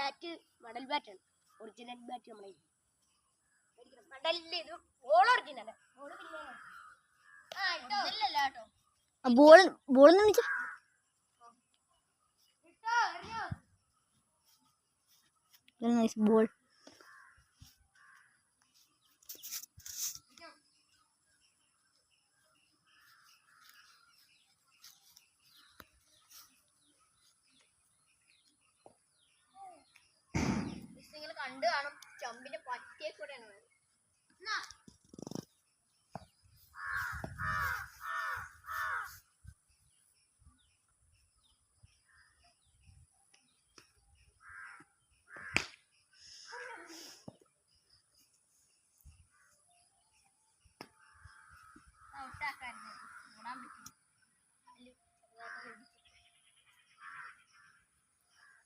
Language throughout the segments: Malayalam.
ബാറ്റ് മടൽ ബാറ്റാണ്. ഒറിജിനൽ ബാറ്റ് നമ്മളെ മടലിന്റെ ഇത് ball original. Ball ball nice ball. കണ്ടു കാണും ചമ്പിന്റെ പറ്റിയെ കൂടെയാണ്.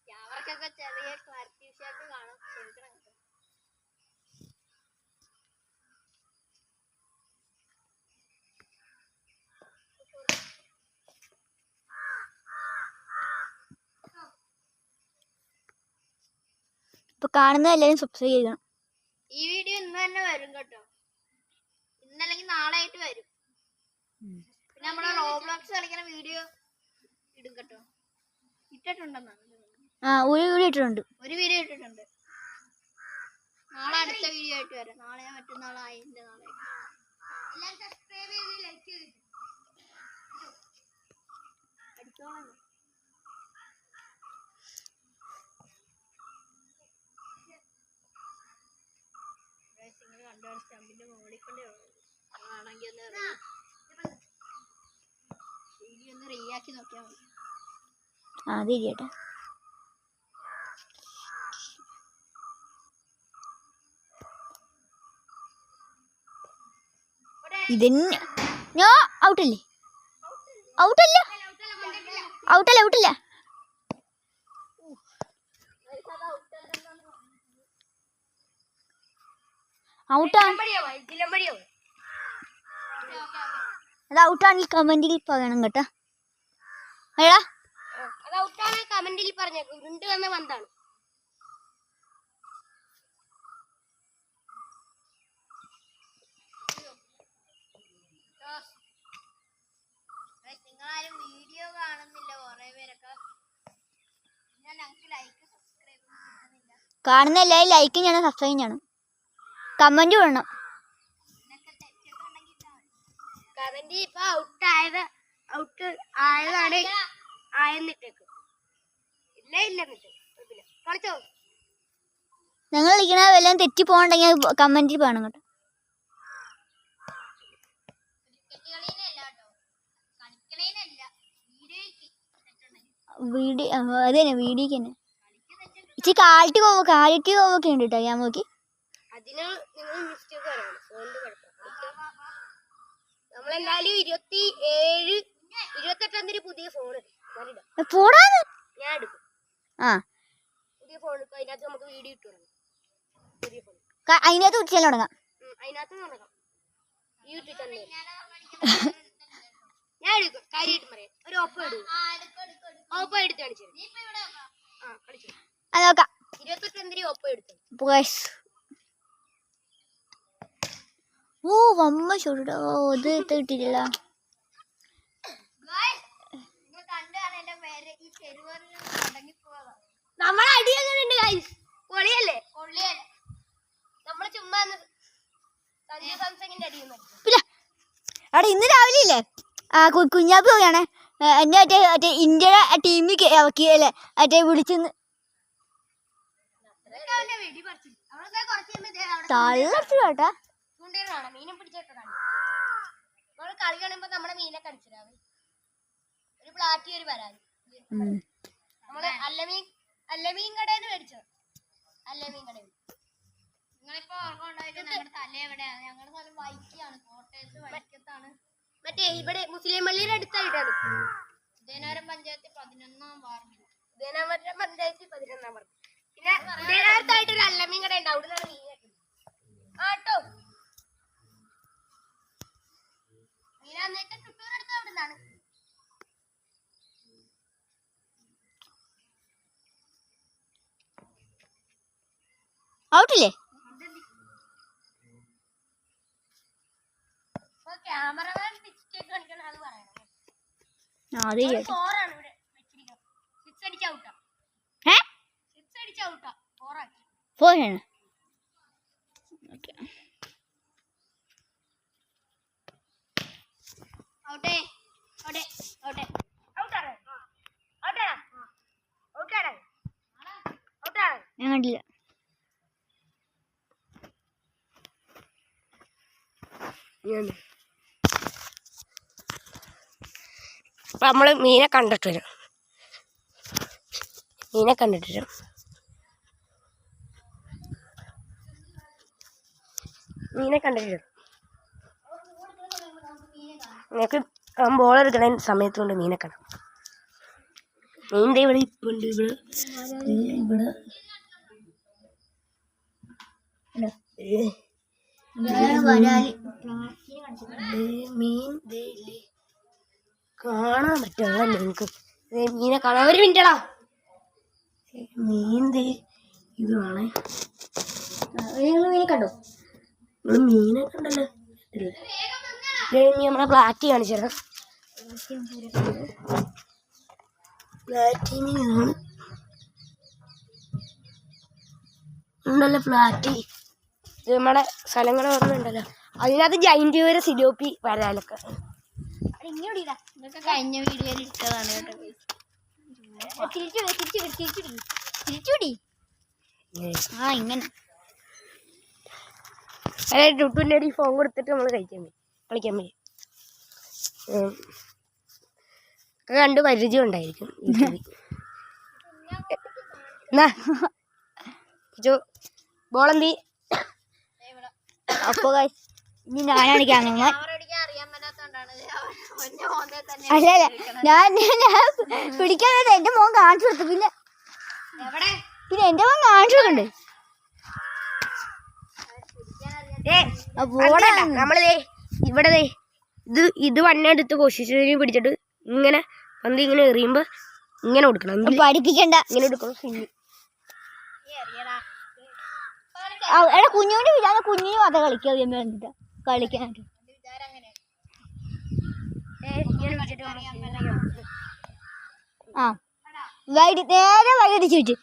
ക്യാമറക്കൊക്കെ ചെറിയ ക്ലാരിറ്റി വിഷയമൊക്കെ കാണും. ക്ഷമിക്കണം. ഇപ്പൊ കാണുന്ന എല്ലാവരും സബ്സ്ക്രൈബ് ചെയ്യണം. ഈ വീഡിയോ ഇന്ന് തന്നെ വരും കേട്ടോ. ഇന്നല്ലെങ്കിൽ നാളെ ആയിട്ട് വരും. പിന്നെ നമ്മളെ റോബ്ലോക്സ് കളിക്കുന്ന വീഡിയോ ഇടും കേട്ടോ. ഇട്ടിട്ടുണ്ടെന്നാണ്. ഒരു വീഡിയോ ഇട്ടിട്ടുണ്ട്. നാളെ അടുത്ത വീഡിയോ ആയിട്ട് വരാം. നാളെ മറ്റന്നാളായി നാളെ. എല്ലാവരും സബ്സ്ക്രൈബ് ചെയ്ത് ലൈക്ക് ചെയ്ത് അടിച്ചോളാം. കണ്ടാണ് സ്റ്റമ്പിന്റെ മുകളിൽ കൊണ്ടേ ആണെങ്കിൽ ഒന്ന് റീയാക്കി നോക്കിയാൽ മതി. അത് ഇരിക്കട്ടെ. ഇതന്നെ ഞാൻ ഔട്ടല്ലേ ഔട്ടല്ല ഔട്ടല്ല ഔട്ടല്ല അത് ഔട്ടാണെങ്കിൽ കമന്റിൽ പറയണം കേട്ടോ. കമന്റിൽ പറഞ്ഞേക്കും. ഉരുണ്ട് വന്ന പന്താണ്. നിങ്ങളാരും വീഡിയോ കാണുന്നില്ല കുറെ പേരൊക്കെ. ഞങ്ങൾക്ക് ലൈക്ക് സബ്സ്ക്രൈബ് കാണുന്ന എല്ലാവരും ലൈക്ക് ചെയ്യണം, സബ്സ്ക്രൈബ് ചെയ്യണം, കമന്റ് വേണം. കമന്റ് ഇപ്പൊ ഔട്ട് ആയതാണ് ആയെന്നിട്ടേക്കും. കളിച്ചോ. ഞങ്ങൾ കളിക്കണ വല്ലതും തെറ്റി പോകണ്ടെങ്കിൽ കമന്റിൽ പറയണം കേട്ടോ. അത് തന്നെ വീഡിയോക്ക് തന്നെ ഇച്ചിരി ക്വാളിറ്റി ഒക്കെ ഉണ്ട് കേട്ടോ. ഞാൻ നോക്കി അതിന് നിങ്ങൾ മിസ്റ്റേക്ക് പറയണം. ഫോണിന്റെ കുഴപ്പം. നമ്മളെന്തായാലും 28-ാം തീയതി പുതിയ ഫോൺ ഞാൻ എടുക്കും. പുതിയ ഫോൺ എടുക്കും. അതിനകത്ത് നമുക്ക് വീഡിയോ ഇട്ടു തുടങ്ങാം. പുതിയ ഫോൺ അതിനകത്ത് ഉച്ചയിൽ തുടങ്ങാം. അതിനകത്ത് തുടങ്ങാം. യൂട്യൂബ് ചാനൽ ഞാൻ എടുക്കും. കാര്യമായിട്ട് പറയാം. ഒരു ഓപ്പോ എടുക്കും. ഓപ്പോ എടുത്ത് കാണിച്ചു. അത് നോക്കാം. 28-ാം തീയതി ഓപ്പോ എടുത്തു. ഓ വമ്മ ചൂടോ. ഇത് കിട്ടിയില്ല. നമ്മളെ അടി എങ്ങനെയുണ്ട് ഗൈസ്? പൊളിയല്ലേ? നമ്മള് ചുമ്മാ അവിടെ ഇന്ന് രാവിലെ ഇല്ലേ കുഞ്ഞാപ്പി പോവുകയാണേ. എന്നെ മറ്റേ ഇന്ത്യയുടെ ടീമിൽ അല്ലേ മറ്റേ വിളിച്ചെന്ന് തള്ളച്ചു കേട്ടാ. മീനെ പിടിച്ചേക്കാണ്. നമ്മള് കളി കാണുമ്പോ നമ്മുടെ മീനെ കടിച്ചിടാവേ. ഒരു പ്ലാറ്റി ഒരു പരാതി. നമ്മള് അല്ലമീൻ കടയിൽ മേടിച്ചോ. അല്ലമീൻ കടയിൽ നിങ്ങളിപ്പോ ഓർമ്മ ഉണ്ടായിട്ട് ഞങ്ങളുടെ തല എവിടെയാണ്? ഞങ്ങളുടെ സ്ഥലം വൈക്കിയാണ്. കോട്ടയത്ത് വൈക്കത്താണ്. മറ്റേ ഇവിടെ മുസ്ലിം പള്ളിയുടെ അടുത്തായിട്ടാണ്. ഉദയനാപുരം പഞ്ചായത്ത് 11-ാം വാർഡ്. ഉദയനാപുരം പഞ്ചായത്ത് 11-ാം വാർഡ്. പിന്നെ ഉദയനാപുരത്തായിട്ട് ഒരു അല്ലമീൻ കട ഉണ്ട്. അവിടെ നിന്നാണ് മീൻ ആട്ടോ. മീനാന്നേറ്റ് ചുട്ടൂർ എടുത്ത് അവിടെ നിന്നാണ്. ഔട്ടില്ലേ? ക്യാമറമാൻ മിസ്റ്റേക്ക് കാണിക്കണം അത് പറയണം. അത് ശരിയാ. 4 ആണ് ഇവിടെ വെച്ചിരിക്കുന്നത്. 6 അടിച്ച ഔട്ടാ. 6 അടിച്ച ഔട്ടാ. 4 ആക്കി. 4 ആണ്. ഓക്കേ. ഔട്ടേ. ഔട്ടേ. ഔട്ടേ. ഔട്ടാണ്. ഔട്ടാണ്. ഔട്ടാണ്. ഔട്ടാണ്. ഞാൻ കണ്ടില്ല. അപ്പൊ നമ്മള് മീനെ കണ്ടിട്ട് വരും. മീനെ കണ്ടിട്ട് വരും. നിങ്ങൾക്ക് ബോൾ എടുക്കണ സമയത്ത് കൊണ്ട് മീനെ കാണാം. മീൻ്റെ ഇവിടെ ഇപ്പുണ്ട്. ഇവിടെ മീൻ കാണാൻ പറ്റുള്ള നിങ്ങൾക്ക് മീനെ കാണാൻ. ഒരു മിനിറ്റടാ. മീൻ ഇതാണ്. നിങ്ങൾ മീനെ കണ്ടോ? നിങ്ങൾ മീനെ കണ്ടല്ലോ. നമ്മളെ പ്ലാറ്റി കാണിച്ചു തരാം. പ്ലാറ്റി മീനാണ് ഉണ്ടല്ലോ. പ്ലാറ്റി ഇത് നമ്മുടെ സ്ഥലങ്ങൾ ഓർമ്മയുണ്ടല്ലോ. അതിനകത്ത് ജൈന്റ് വരെ സിലോപ്പി വരാലൊക്കെ. കഴിഞ്ഞ വീഡിയോയിൽ ഇട്ടതാണ് കേട്ടോ. തിരിച്ചുടി. ആ ഇങ്ങനെ ടുട്ടുവിൻ്റെ അടി ഫോൺ കൊടുത്തിട്ട് നമ്മൾ കളിക്കാൻ പോയി. കണ്ട് പരിചയം ഉണ്ടായിരിക്കും. ബോളെന്തി. അപ്പൊ ഇനി ഞാനാണ് ക്യാമറ. അല്ല ഞാൻ പിടിക്കാൻ എന്റെ മോൻ കാണിച്ചു കൊടുത്തു. പിന്നെ എന്റെ മോൻ കാണിച്ചു കൊടുക്കണ്ടേ? നമ്മളിതേ ഇവിടെ ഇത് വണ്ണെടുത്ത് കൊശിച്ചതിന് പിടിച്ചിട്ട് ഇങ്ങനെ പന്തി ഇങ്ങനെ എറിയുമ്പോ ഇങ്ങനെ കൊടുക്കണം. പഠിപ്പിക്കണ്ട, ഇങ്ങനെ എടുക്കണം. എടാ കുഞ്ഞുവിന്റെ വിചാരം കുഞ്ഞിന് മാത്രം കളിക്കാ കളിക്കാനായിട്ട്. ആ നേരെ വൈകിട്ട് വെച്ച്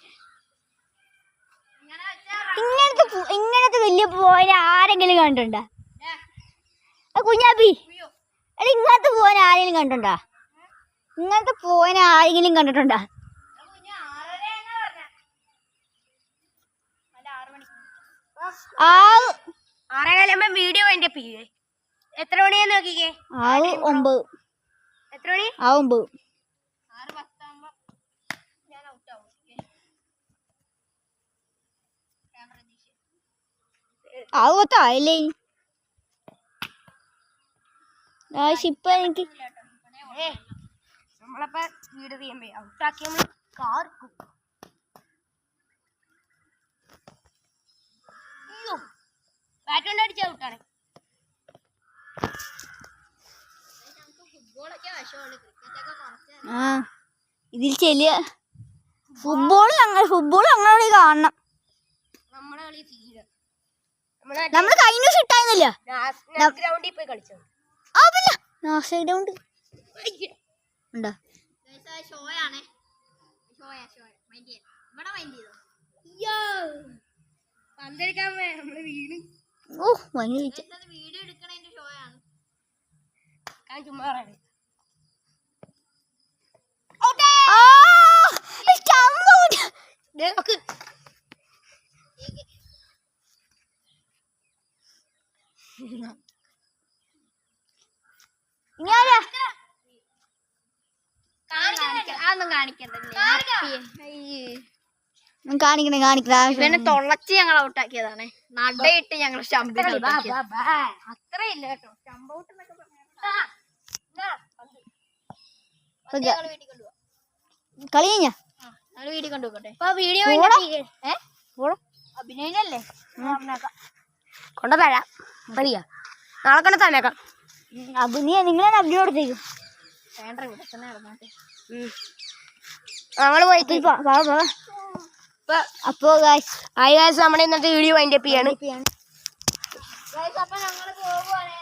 ഇങ്ങനത്തെ വലിയ പോയിന് ആരെങ്കിലും കണ്ടിട്ടുണ്ടാ? കുഞ്ഞാപ്പി എടാ ഇങ്ങനത്തെ പോയിന് ആരെങ്കിലും കണ്ടിട്ടുണ്ടാ? ഇങ്ങനത്തെ പോയിന് ആരെങ്കിലും കണ്ടിട്ടുണ്ടാ? വീഡിയോ എത്ര മണിയാന്ന് നോക്കിക്കേ. 9. എത്ര മണി? 9. 6:10 ഞാൻ ഔട്ട് ആവും. ആവത്തായില്ലേ? ഇപ്പൊ എനിക്ക് നമ്മളപ്പോ വീട് ചെയ്യുമ്പോ ഔട്ടാക്കിയ കാർക്കും. ബാറ്റ് കൊണ്ട് അടിച്ച ഔട്ടാണ്. ആ ഇതിൽ ചെല്ലിയ ഫുട്ബോൾ അങ്ങനെ കാണണം. നമ്മുടെ കളി തീരെ നമ്മള് കഴിഞ്ഞ ദിവസം ഇട്ടായിരുന്നില്ല ഗ്രൗണ്ടിൽ പോയി കളിച്ചത്. ഗ്രൗണ്ട് ഉണ്ടോ? പന്തെടുക്കാൻ നമ്മള് വീണ്. ഓ വീഡിയോ എടുക്കണതിന്റെ ഷോയാണ്. ചുമ്മാ പറയണേ. കാണിക്കണേ തൊള്ളച്ച് ഞങ്ങൾ ഔട്ടാക്കിയതാണ്. നടയിട്ട് ഞങ്ങൾ അത്രയില്ല കേട്ടോ. കളി കഴിഞ്ഞ വീഡിയോ കൊണ്ടുപോകട്ടെ. വീഡിയോ അഭിനയല്ലേ കൊണ്ടുതരാം. മതിയാ നാളെ കൊണ്ട് തന്നേക്കാം. നിങ്ങളെ അഭിനയം കൊടുത്തേക്കും. ഞങ്ങള് പോയിട്ട് അപ്പോ ഗൈസ് നമ്മുടെ ഇന്നത്തെ വീഡിയോ വൈൻഡപ്പ് ചെയ്യാണ്. അപ്പൊ ഞങ്ങള് പോകുവാണ്.